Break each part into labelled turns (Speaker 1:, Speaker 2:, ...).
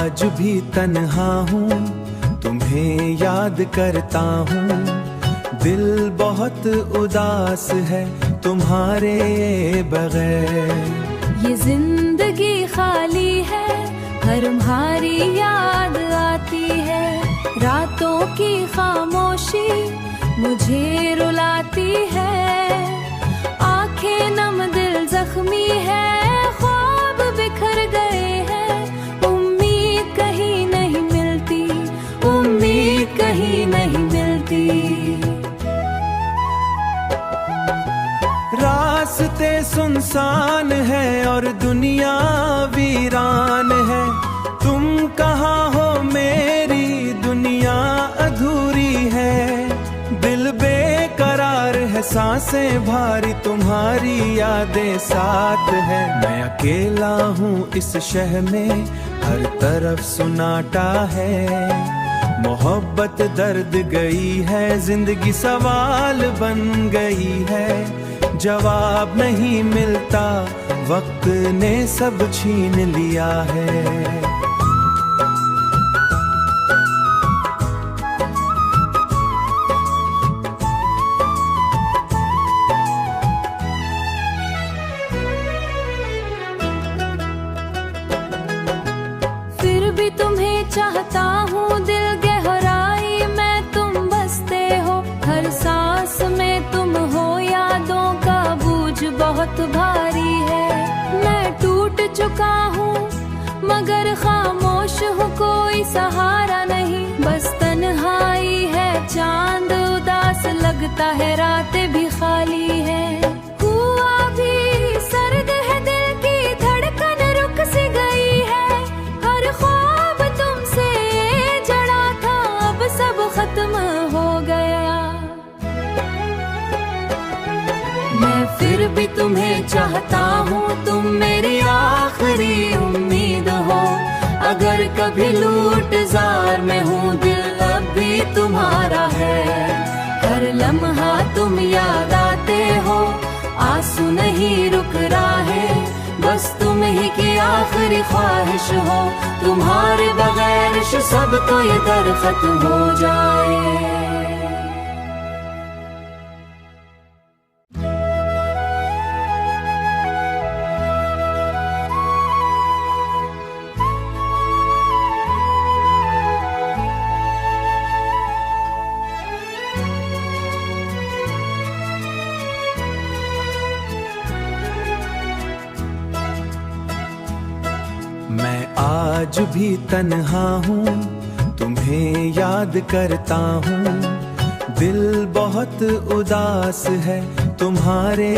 Speaker 1: आज भी तन्हा हूँ, तुम्हें याद करता हूँ। दिल बहुत उदास है तुम्हारे बगैर।
Speaker 2: ये जिंदगी खाली है, हर तुम्हारी याद आती है। रातों की खामोशी मुझे रुलाती है। आंखें नम दिल जख्मी है, ख्वाब बिखर गए हैं। उम्मीद कहीं नहीं मिलती, उम्मीद कहीं नहीं मिलती।
Speaker 1: रास्ते सुनसान है और दुनिया वीरान है। तुम कहाँ हो मेरी दुनिया अधूरी है। दिल बेकरार है, सांसें भारी, तुम्हारी यादें साथ है। मैं अकेला हूँ इस शहर में, हर तरफ सुनाटा है। मोहब्बत दर्द गई है, जिंदगी सवाल बन गई है। जवाब नहीं मिलता, वक्त ने सब छीन लिया है।
Speaker 2: फिर भी तुम्हें चाहता हूँ, दिल गहराई में तुम बसते हो। हर सांस में तुम हो, यादों का बोझ बहुत भारी है। मैं टूट चुका हूँ मगर खामोश हूँ, कोई सहारा नहीं। बस तन्हाई है, चांद उदास लगता है, रातें भी खाली है। हुआ भी सर्द है, दिल की धड़कन रुक सी गई है। हर ख्वाब तुमसे जड़ा था, अब सब खत्म हो गया। मैं फिर भी तुम्हें चाहता हूँ, तुम मेरी आखिरी उम्मीद हो। अगर कभी लूट जार में हूँ, दिल अब भी तुम्हारा है। हर लम्हा तुम याद आते हो, आंसू नहीं रुक रहा है। बस तुम ही की आखिरी ख्वाहिश हो, तुम्हारे बगैर सब तो ये दरख्त हो जाए।
Speaker 1: मैं आज भी तन्हा हूँ, तुम्हें याद करता हूँ। दिल बहुत उदास है तुम्हारे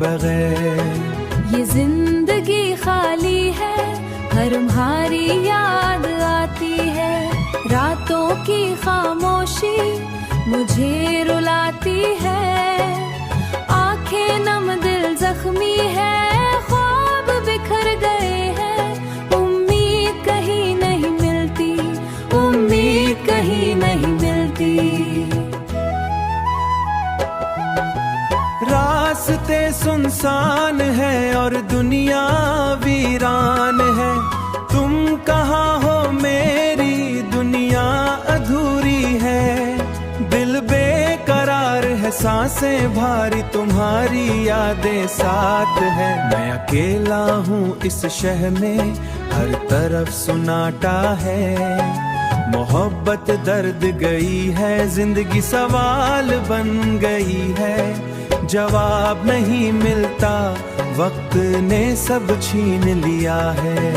Speaker 1: बगैर।
Speaker 2: ये जिंदगी खाली है, हर तुम्हारी याद आती है। रातों की खामोशी मुझे रुलाती है। आंखें नम दिल जख्मी है, ख्वाब बिखर गए हैं। उम्मीद कहीं नहीं मिलती, उम्मीद कहीं नहीं मिलती।
Speaker 1: रास्ते सुनसान है और दुनिया वीरान है। तुम कहाँ हो मेरी दुनिया अधूरी है। दिल बेकरार है, सांसें भारी, तुम्हारी यादें साथ है। मैं अकेला हूँ इस शहर में, हर तरफ सुनाटा है। मोहब्बत दर्द गई है, जिंदगी सवाल बन गई है। जवाब नहीं मिलता, वक्त ने सब छीन लिया है।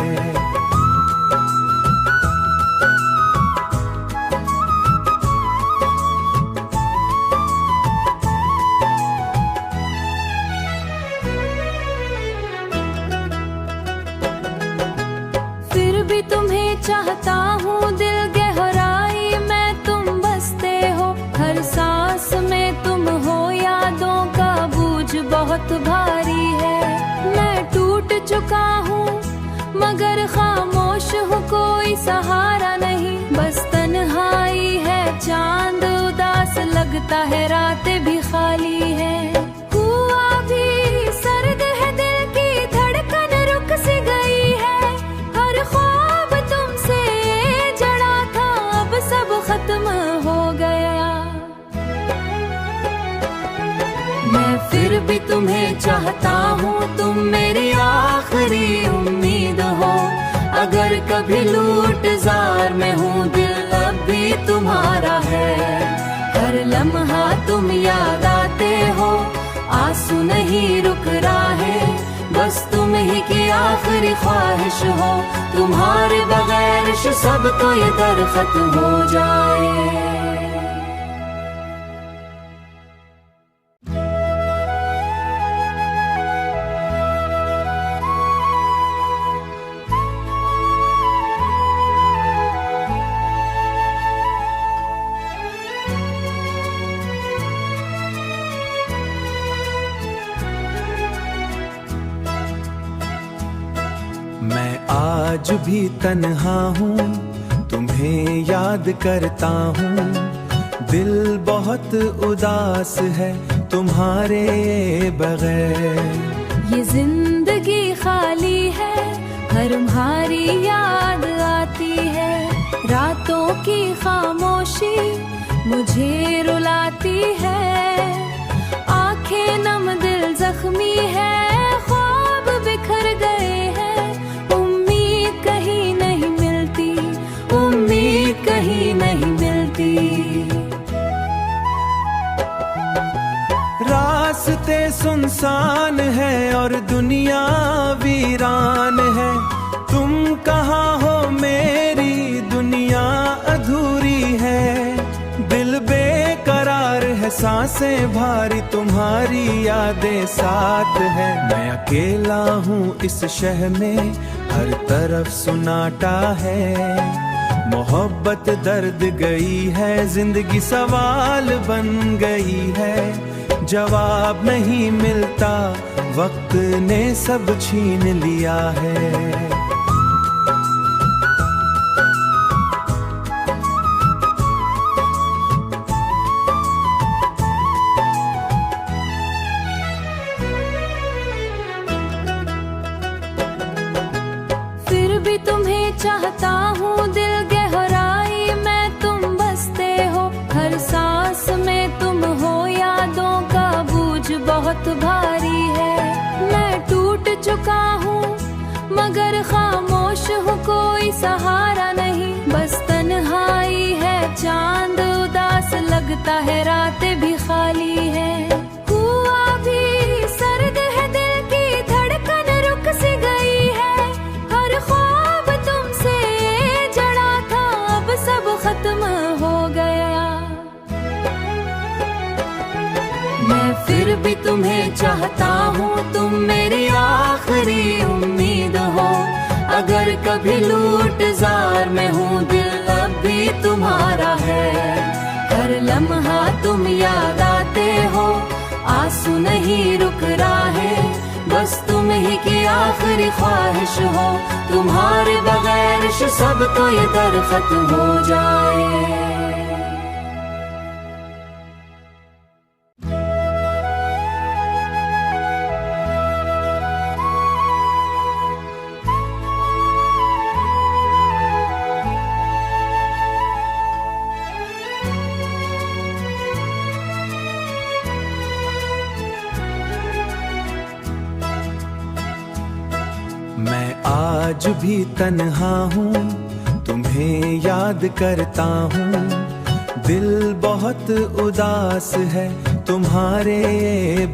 Speaker 2: फिर भी तुम्हें चाहता हूँ, दिल गहराई में तुम बसते हो। हर सांस में तुम हो, यादों का बोझ बहुत भारी है। मैं टूट चुका हूँ मगर खामोश हूँ, कोई सहारा नहीं। बस तन्हाई है, चांद उदास लगता है, रातें भी खाली है। हुआ भी सर्द है, दिल की धड़कन रुक सी गई है। हर ख्वाब तुमसे फिर भी तुम्हें चाहता हूँ, तुम मेरी आखिरी उम्मीद हो। अगर कभी लूट जार में हूँ, दिल अब भी तुम्हारा है। हर लम्हा तुम याद आते हो, आंसू नहीं रुक रहे, बस तुम ही की आखिरी ख्वाहिश हो। तुम्हारे बगैर सब तो ये दरख्त हो जाए।
Speaker 1: मैं आज भी तन्हा हूँ, तुम्हें याद करता हूँ। दिल बहुत उदास है तुम्हारे बगैर।
Speaker 2: ये जिंदगी खाली है, हर तुम्हारी याद आती है। रातों की खामोशी मुझे रुलाती है। आंखें नम दिल जख्मी है, ख्वाब बिखर गए हैं। उम्मीद कहीं नहीं मिलती, उम्मीद कहीं नहीं मिलती।
Speaker 1: रास्ते सुनसान है और दुनिया वीरान है। तुम कहाँ हो मेरी दुनिया अधूरी है। दिल बेकरार है, सांसें भारी, तुम्हारी यादें साथ है। मैं अकेला हूँ इस शहर में, हर तरफ सुनाटा है। मोहब्बत दर्द गई है, जिंदगी सवाल बन गई है। जवाब नहीं मिलता, वक्त ने सब छीन लिया है।
Speaker 2: फिर भी तुम्हें चाहता हूँ, दिल गहराई में तुम बसते हो। हर सांस में तुम हो, यादों का बोझ बहुत भारी है। मैं टूट चुका हूँ मगर खामोश हूँ, कोई सहारा नहीं। बस तन्हाई है, चांद उदास लगता है, रातें भी खाली है। हुआ भी सर्द है, दिल की धड़कन रुक सी गई है। हर ख्वाब तुमसे जड़ा था, अब सब खत्म हो गया। मैं फिर भी तुम्हें चाहता हूँ, तुम मेरी आखिरी उम्मीद हो। अगर कभी लूट जार में हूँ, दिल अब भी तुम्हारा है। हर लम्हा तुम याद आते हो, आंसू नहीं रुक रहे, बस तुम ही की आखिरी ख्वाहिश हो। तुम्हारे बगैर सब तो ये दरख्त हो जाए।
Speaker 1: मैं आज भी तन्हा हूँ, तुम्हें याद करता हूँ। दिल बहुत उदास है तुम्हारे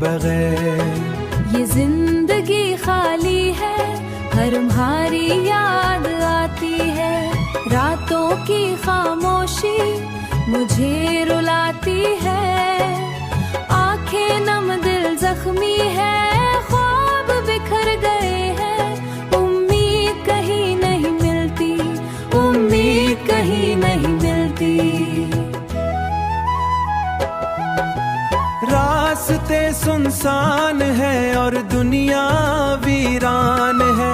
Speaker 1: बगैर।
Speaker 2: ये जिंदगी खाली है, हर तुम्हारी याद आती है। रातों की खामोशी मुझे रुलाती है। आंखें नम दिल जख्मी है, ख्वाब बिखर गए हैं। उम्मीद कहीं नहीं मिलती, उम्मीद कहीं नहीं मिलती।
Speaker 1: रास्ते सुनसान है और दुनिया वीरान है।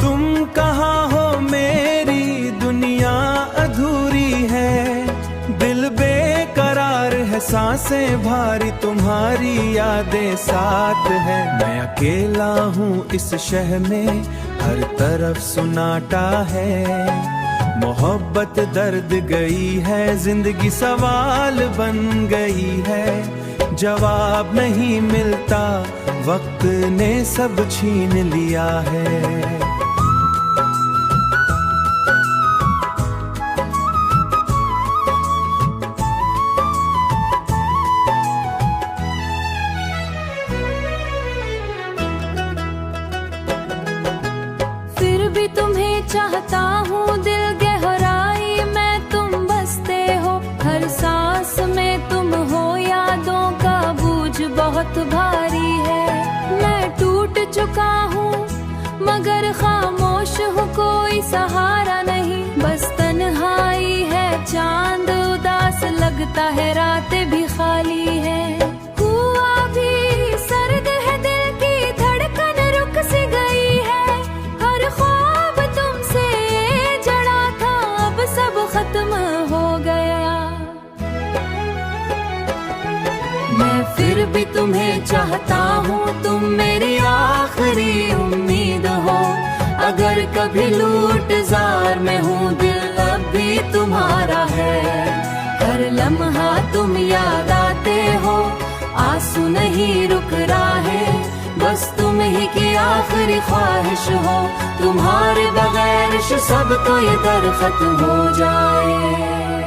Speaker 1: तुम कहाँ हो मेरी दुनिया अधूरी है। दिल बेकरार है, सांसें भारी, तुम्हारी यादें साथ है। मैं अकेला हूँ इस शहर में, हर तरफ सुनाटा है। मोहब्बत दर्द गई है, जिंदगी सवाल बन गई है। जवाब नहीं मिलता, वक्त ने सब छीन लिया है।
Speaker 2: फिर भी तुम्हें चाहता हूँ दिल गहराई में तुम बसते हो, हर सांस में तुम हो, यादों का बोझ बहुत भारी है। मैं टूट चुका हूँ मगर खामोश हूँ, कोई सहारा नहीं, बस तन्हाई है। चांद उदास लगता है, रातें भी खाली है। हुआ भी सर्द है, दिल की धड़कन रुक सी गई है। हर ख्वाब तुमसे जड़ा था, अब सब खत्म हो गया। मैं फिर भी तुम्हें चाहता हूँ, तुम मेरी आखिरी उम्मीद हो। अगर कभी लूट जार में हूँ, दिल अब भी तुम्हारा है। हर लम्हा तुम याद आते हो, आंसू नहीं रुक रहा है, बस तुम ही की आखिरी ख्वाहिश हो। तुम्हारे बगैर सब तो ये दरख्त हो जाए।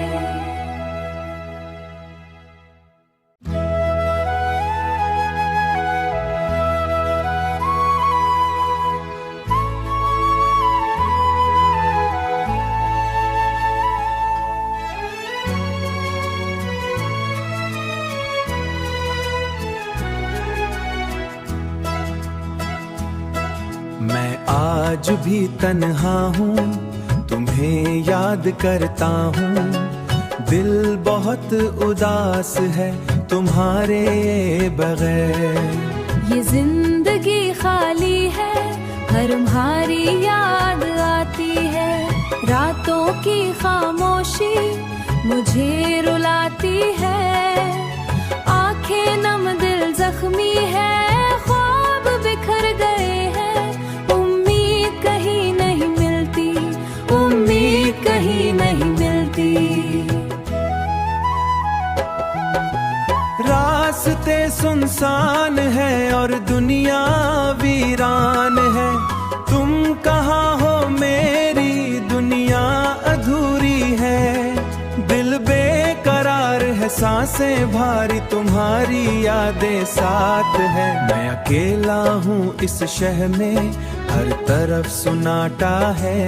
Speaker 1: मैं आज भी तन्हा हूँ, तुम्हें याद करता हूँ। दिल बहुत उदास है तुम्हारे बगैर।
Speaker 2: ये जिंदगी खाली है, हर तुम्हारी याद आती है। रातों की खामोशी मुझे रुलाती है। आंखें नम, दिल जख्मी है, ख्वाब बिखर गए हैं। उम्मीद कहीं नहीं मिलती, उम्मीद कहीं नहीं मिलती।
Speaker 1: रास्ते सुनसान है और दुनिया वीरान है। तुम कहाँ हो मेरी दुनिया अधूरी है। दिल बेकरार है, सांसें भारी, तुम्हारी यादें साथ है। मैं अकेला हूँ इस शहर में, हर तरफ सुनाटा है।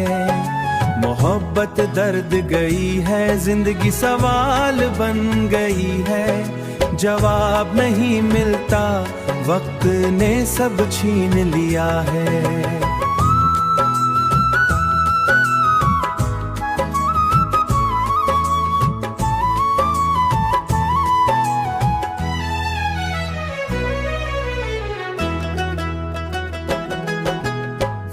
Speaker 1: मोहब्बत दर्द गई है, जिंदगी सवाल बन गई है। जवाब नहीं मिलता, वक्त ने सब छीन लिया है।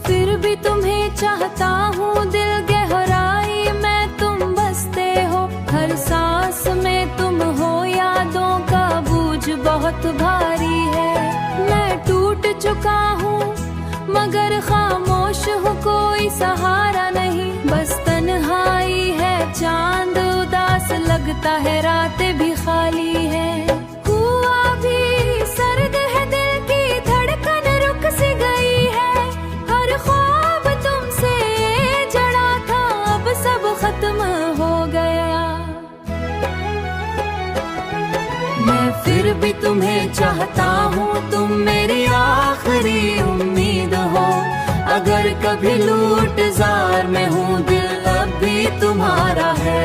Speaker 2: फिर भी तुम्हें चाहता हूँ दिल गहराई में तुम बसते हो। हर सांस में तुम हो, यादों का बोझ बहुत भारी है। मैं टूट चुका हूँ मगर खामोश हूँ, कोई सहारा नहीं, बस तन्हाई है। चांद उदास लगता है, रातें भी खाली है। हुआ भी सर्द है, दिल की धड़कन रुक सी गई है। हर ख्वाब तुमसे जड़ा था, अब सब खत्म हो गया। मैं फिर भी तुम्हें चाहता हूँ, तुम मेरी आखिरी उम्मीद हो। अगर कभी लूट जार में हूँ, दिल अब भी तुम्हारा है।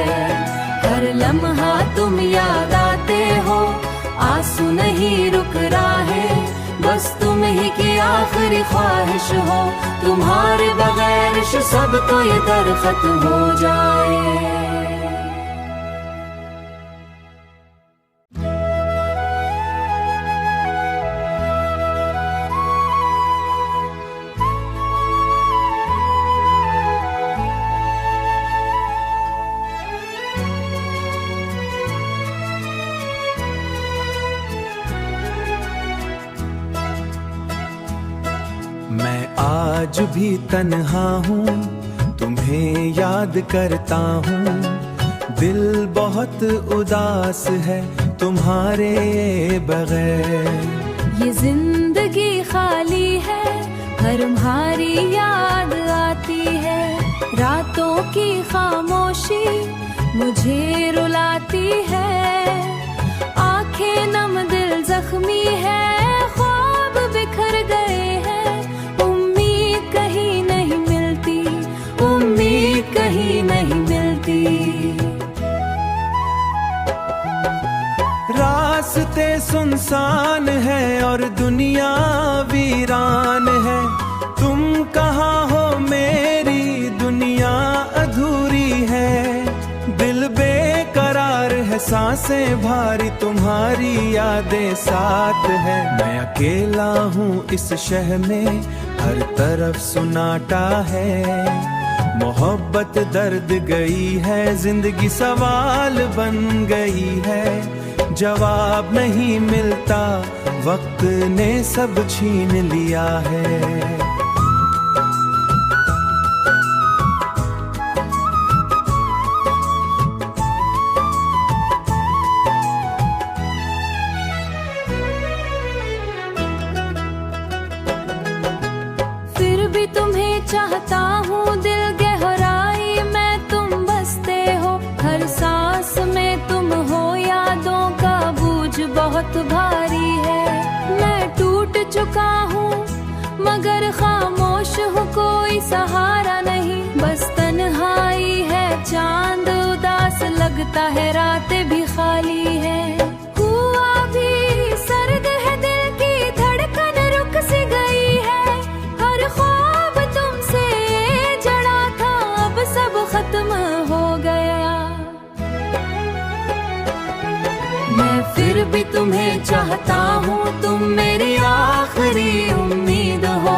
Speaker 2: हर लम्हा तुम याद आते हो, आंसू नहीं रुक रहा है, बस तुम ही की आखिरी ख्वाहिश हो। तुम्हारे बगैर सब तो ये दरख्त हो जाए।
Speaker 1: मैं आज भी तन्हा हूँ, तुम्हें याद करता हूँ। दिल बहुत उदास है तुम्हारे बगैर।
Speaker 2: ये जिंदगी खाली है, हर तुम्हारी याद आती है। रातों की खामोशी मुझे रुलाती है। आंखें नम दिल जख्मी है, ख्वाब बिखर गए हैं। उम्मीद कहीं नहीं मिलती, उम्मीद कहीं नहीं मिलती।
Speaker 1: रास्ते सुनसान है और दुनिया वीरान है। तुम कहाँ हो मेरी दुनिया अधूरी है। दिल बेकरार है, सांसें भारी, तुम्हारी यादें साथ है। मैं अकेला हूँ इस शहर में, हर तरफ सुनाटा है। मोहब्बत दर्द गई है, जिंदगी सवाल बन गई है। जवाब नहीं मिलता, वक्त ने सब छीन लिया है।
Speaker 2: फिर भी तुम्हें चाहता हूँ, दिल गहराई में तुम बसते हो। हर सांस में तुम हो, यादों का बोझ बहुत भारी है। मैं टूट चुका हूँ मगर खामोश हूँ, कोई सहारा नहीं। बस तन्हाई है, चांद उदास लगता है, रातें भी खाली है। हुआ भी सर्द है, दिल की धड़कन रुक सी गई है। हर ख्वाब तुमसे जड़ा था, अब सब खत्म हो गया। मैं फिर भी तुम्हें चाहता हूँ, तुम मेरी आखिरी उम्मीद हो।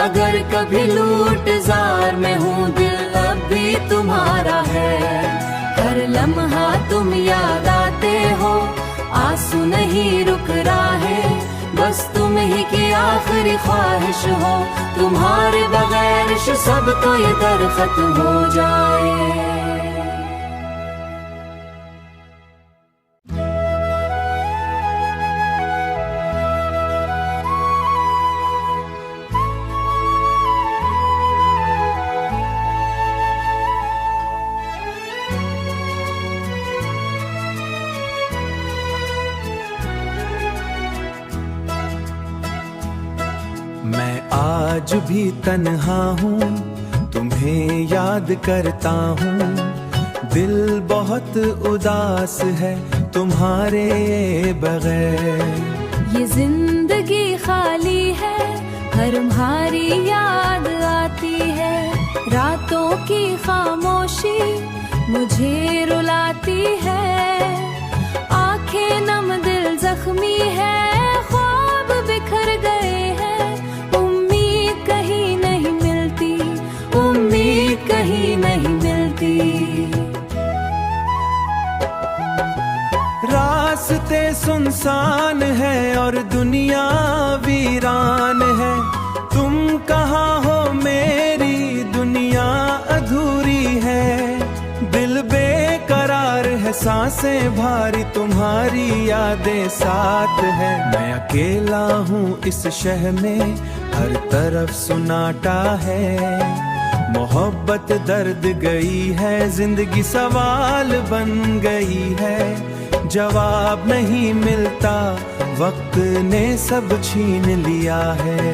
Speaker 2: अगर कभी लूट जार में हूँ, दिल अब भी तुम्हारा है। हर लम्हा तुम याद आते हो, आंसू नहीं रुक रहा है। बस तुम ही की आखिरी ख्वाहिश हो, तुम्हारे बगैर सब तो ये दरख्त हो जाए।
Speaker 1: मैं आज भी तन्हा हूँ, तुम्हें याद करता हूँ। दिल बहुत उदास है तुम्हारे बगैर।
Speaker 2: ये जिंदगी खाली है, हर तुम्हारी याद आती है। रातों की खामोशी मुझे रुलाती है। आंखें नम दिल जख्मी है, ख्वाब बिखर गए हैं। उम्मीद कहीं नहीं मिलती, उम्मीद कहीं नहीं मिलती।
Speaker 1: रास्ते सुनसान है और दुनिया वीरान है। तुम कहाँ हो मेरी दुनिया अधूरी है। दिल बेकरार है, सांसें भारी, तुम्हारी यादें साथ है। मैं अकेला हूँ इस शहर में, हर तरफ सुनाटा है। मोहब्बत दर्द गई है, जिंदगी सवाल बन गई है। जवाब नहीं मिलता, वक्त ने सब छीन लिया है।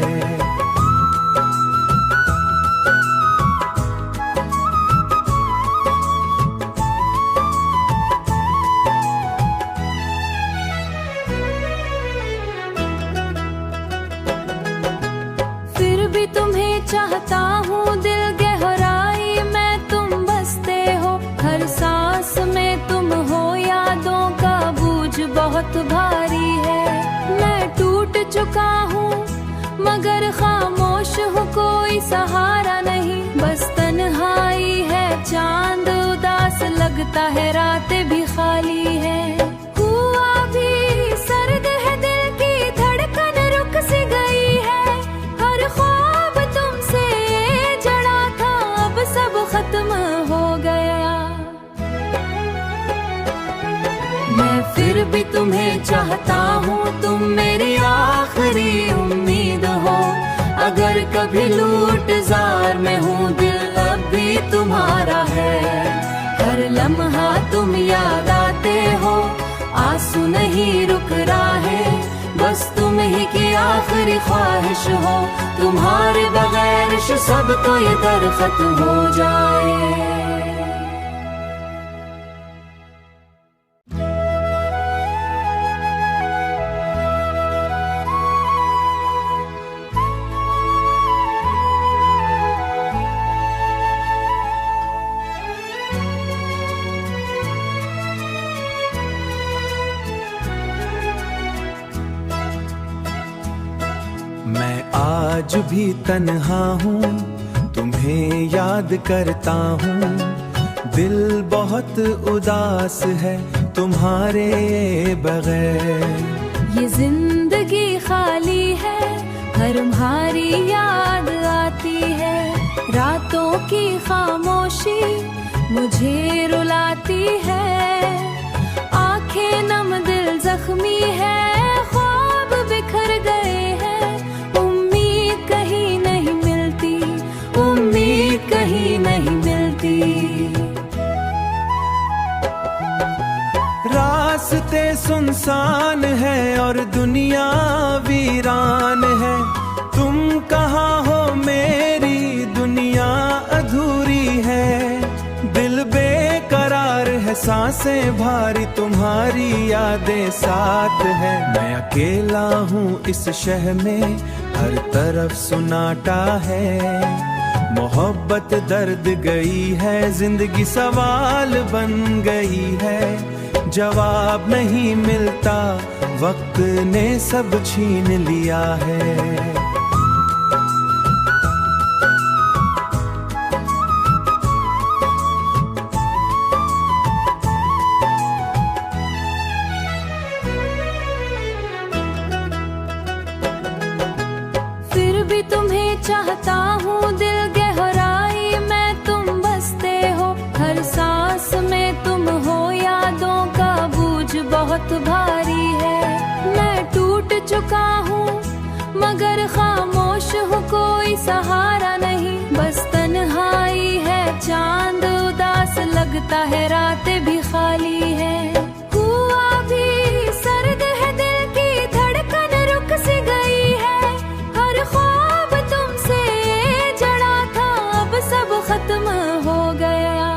Speaker 2: फिर भी तुम्हें चाहता हूँ, दिल गहराई में तुम बसते हो। हर सांस में तुम हो, यादों का बोझ बहुत भारी है। मैं टूट चुका हूँ मगर खामोश हूँ, कोई सहारा नहीं। बस तन्हाई है, चांद उदास लगता है, रातें भी खाली है। हुआ भी सर्द है, दिल की धड़कन रुक सी गई है। हर ख्वाब तुमसे जड़ा था, अब सब खत्म हो गया। मैं फिर भी तुम्हें चाहता हूँ, तुम मेरी आखिरी उम्मीद हो। अगर कभी लूट जार में हूँ, दिल अब भी तुम्हारा है। हर लम्हा तुम याद आते हो, आंसू नहीं रुक रहे, बस तुम ही की आखिरी ख्वाहिश हो। तुम्हारे बगैर सब तो ये दरख्त हो जाए।
Speaker 1: मैं आज भी तन्हा हूँ, तुम्हें याद करता हूँ। दिल बहुत उदास है तुम्हारे बगैर।
Speaker 2: ये जिंदगी खाली है, हर तुम्हारी याद आती है। रातों की खामोशी मुझे रुलाती है। आंखें नम दिल जख्मी है, ख्वाब बिखर गए हैं। उम्मीद कहीं नहीं मिलती, उम्मीद कहीं नहीं मिलती।
Speaker 1: रास्ते सुनसान है और दुनिया वीरान है। तुम कहाँ हो मेरी दुनिया अधूरी है। दिल बेकरार है, सांसें भारी, तुम्हारी यादें साथ है। मैं अकेला हूँ इस शहर में, हर तरफ सुनाटा है। मोहब्बत दर्द गई है, जिंदगी सवाल बन गई है। जवाब नहीं मिलता, वक्त ने सब छीन लिया है।
Speaker 2: फिर भी तुम्हें चाहता हूँ, दिल गहराई में तुम बसते हो। हर सांस में तुम हो, यादों का बोझ बहुत भारी है। मैं टूट चुका हूँ मगर खामोश हूँ, कोई सहारा नहीं। बस तन्हाई है, चांद उदास लगता है, रातें भी खाली है। हुआ भी सर्द है, दिल की धड़कन रुक सी गई है। हर ख्वाब तुमसे जड़ा था, अब सब खत्म हो गया।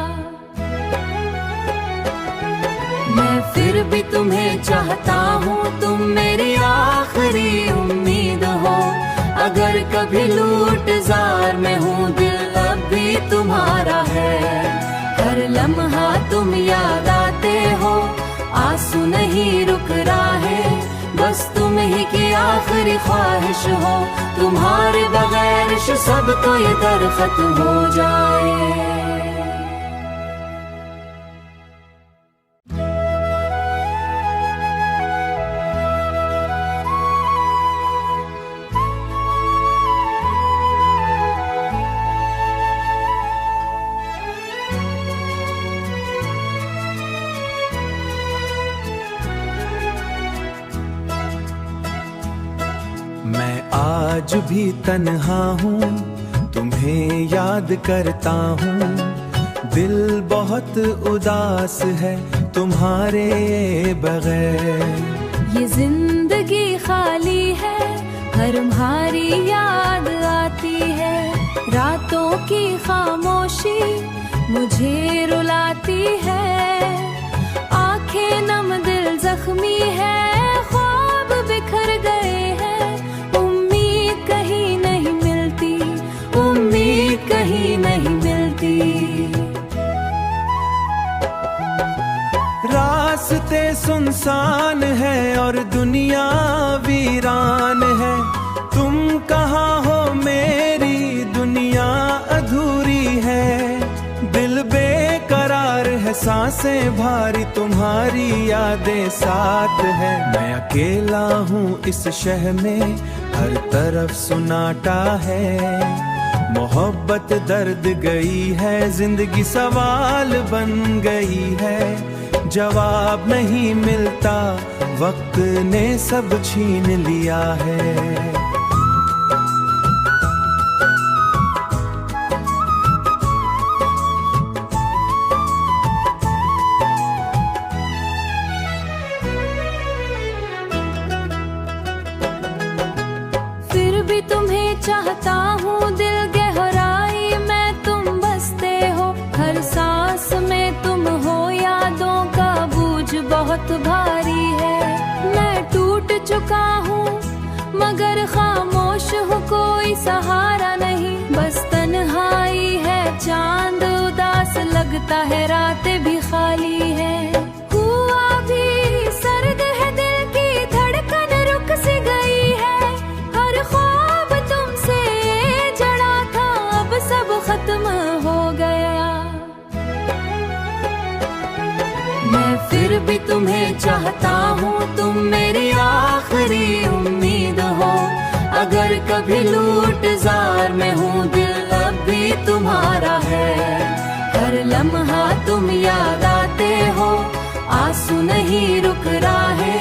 Speaker 2: मैं फिर भी तुम्हें चाहता हूँ, तुम मेरी आखिरी उम्मीद हो। अगर कभी लूट जार में हूँ, दिल अब भी तुम्हारा है। हर लम्हा तुम याद आते हो, आंसू नहीं रुक रहे, बस तुम ही की आखिरी ख्वाहिश हो। तुम्हारे बगैर सब तो ये दरख्त हो जाए।
Speaker 1: मैं आज भी तन्हा हूँ, तुम्हें याद करता हूँ। दिल बहुत उदास है तुम्हारे बगैर।
Speaker 2: ये जिंदगी खाली है, हर तुम्हारी याद आती है। रातों की खामोशी मुझे रुलाती है। आंखें नम दिल जख्मी है, ख्वाब बिखर गए हैं। उम्मीद कहीं नहीं मिलती, उम्मीद कहीं नहीं मिलती।
Speaker 1: रास्ते सुनसान है और दुनिया वीरान है। तुम कहाँ हो मेरी दुनिया अधूरी है। दिल बेकरार है, सांसें भारी, तुम्हारी यादें साथ है। मैं अकेला हूँ इस शहर में, हर तरफ सुनाटा है। मोहब्बत दर्द गई है, जिंदगी सवाल बन गई है। जवाब नहीं मिलता, वक्त ने सब छीन लिया है।
Speaker 2: फिर भी तुम्हें चाहता हूँ दिल गहराई में तुम बसते हो, हर सांस में तुम हो, यादों का बोझ बहुत भारी है। मैं टूट चुका हूँ मगर खामोश हूँ, कोई सहारा नहीं, बस तन्हाई है, चांद उदास लगता है, रातें भी खाली है। हुआ भी सर्द है, दिल की धड़कन रुक सी गई है, हर ख्वाब तुमसे जड़ा था अब सब खत्म हो गया। मैं फिर भी तुम्हें चाहता हूँ, तुम मेरी आखिरी उम्मीद हो, अगर कभी लूट जार में हूँ दिल अब भी तुम्हारा है। हर लम्हा तुम याद आते हो, आंसू नहीं रुक रहा है,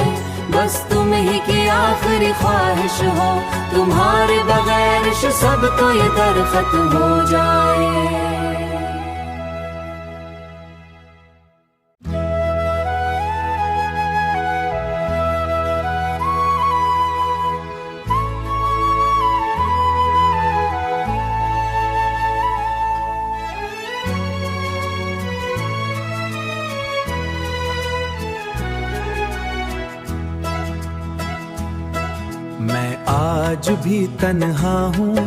Speaker 2: बस तुम ही की आखिरी ख्वाहिश हो, तुम्हारे बगैर सब तो ये दरख्त हो जाए।
Speaker 1: मैं आज भी तन्हा हूँ,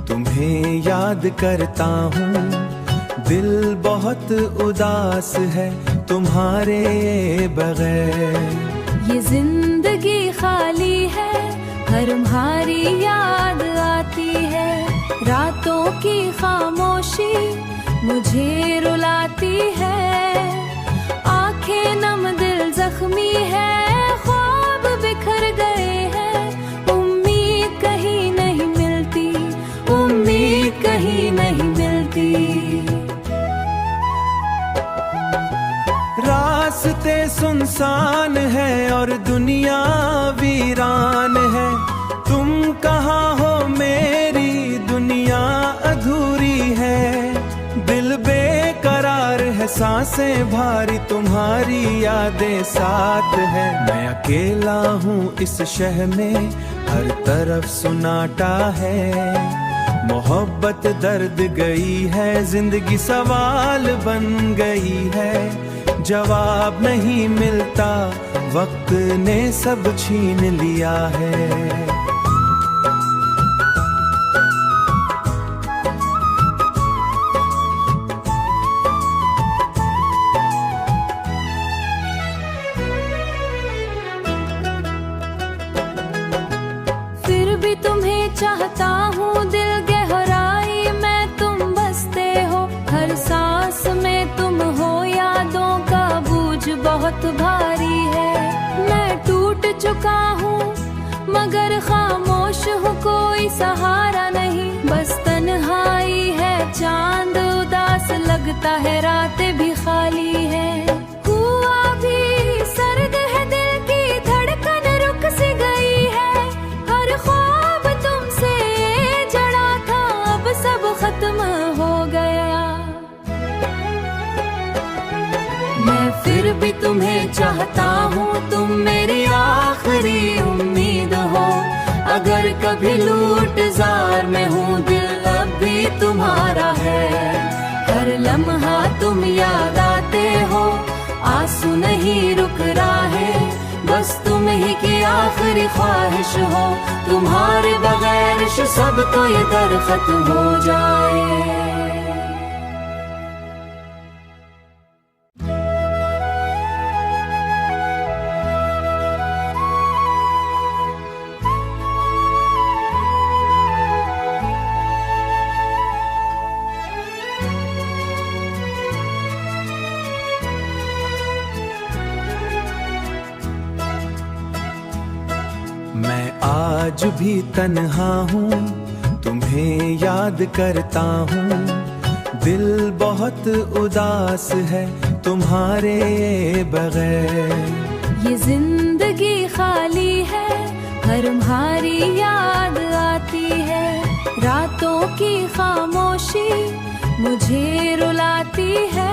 Speaker 1: तुम्हें याद करता हूँ, दिल बहुत उदास है तुम्हारे बगैर।
Speaker 2: ये जिंदगी खाली है, हर तुम्हारी याद आती है, रातों की खामोशी मुझे रुलाती है, आंखें नम दिल जख्मी है, ख्वाब बिखर गए हैं, उम्मीद कहीं नहीं मिलती, उम्मीद कहीं नहीं मिलती।
Speaker 1: रास्ते सुनसान है और दुनिया वीरान है, तुम कहाँ हो मेरी दुनिया अधूरी है, दिल बेकरार है सांसें भारी तुम्हारी यादें साथ है। मैं अकेला हूँ इस शहर में, हर तरफ सुनाटा है, मोहब्बत दर्द गई है, जिंदगी सवाल बन गई है, जवाब नहीं मिलता, वक्त ने सब छीन लिया है।
Speaker 2: फिर भी तुम्हें चाहता हूँ दिल गहराई में तुम बसते हो, हर सांस में तुम हो, यादों का बोझ बहुत भारी है। मैं टूट चुका हूँ मगर खामोश हूँ, कोई सहारा नहीं, बस तन्हाई है, चांद उदास लगता है, रातें भी खाली है। हुआ भी सर्द है, दिल की धड़कन रुक सी गई है, हर ख्वाब तुमसे जड़ा था अब सब खत्म हो गया। मैं फिर भी तुम्हें चाहता हूँ, तुम मेरी आखिरी उम्मीद हो, अगर कभी लूट जार में हूँ दिल अब भी तुम्हारा है। हर लम्हा तुम याद आते हो, आंसू नहीं रुक रहा है, बस तुम ही की आखिरी ख्वाहिश हो, तुम्हारे बगैर सब तो ये दरख्त हो जाए।
Speaker 1: मैं आज भी तन्हा हूँ, तुम्हें याद करता हूँ, दिल बहुत उदास है तुम्हारे बगैर।
Speaker 2: ये जिंदगी जिंदगी खाली है, हर तुम्हारी याद आती है। रातों की खामोशी मुझे रुलाती है।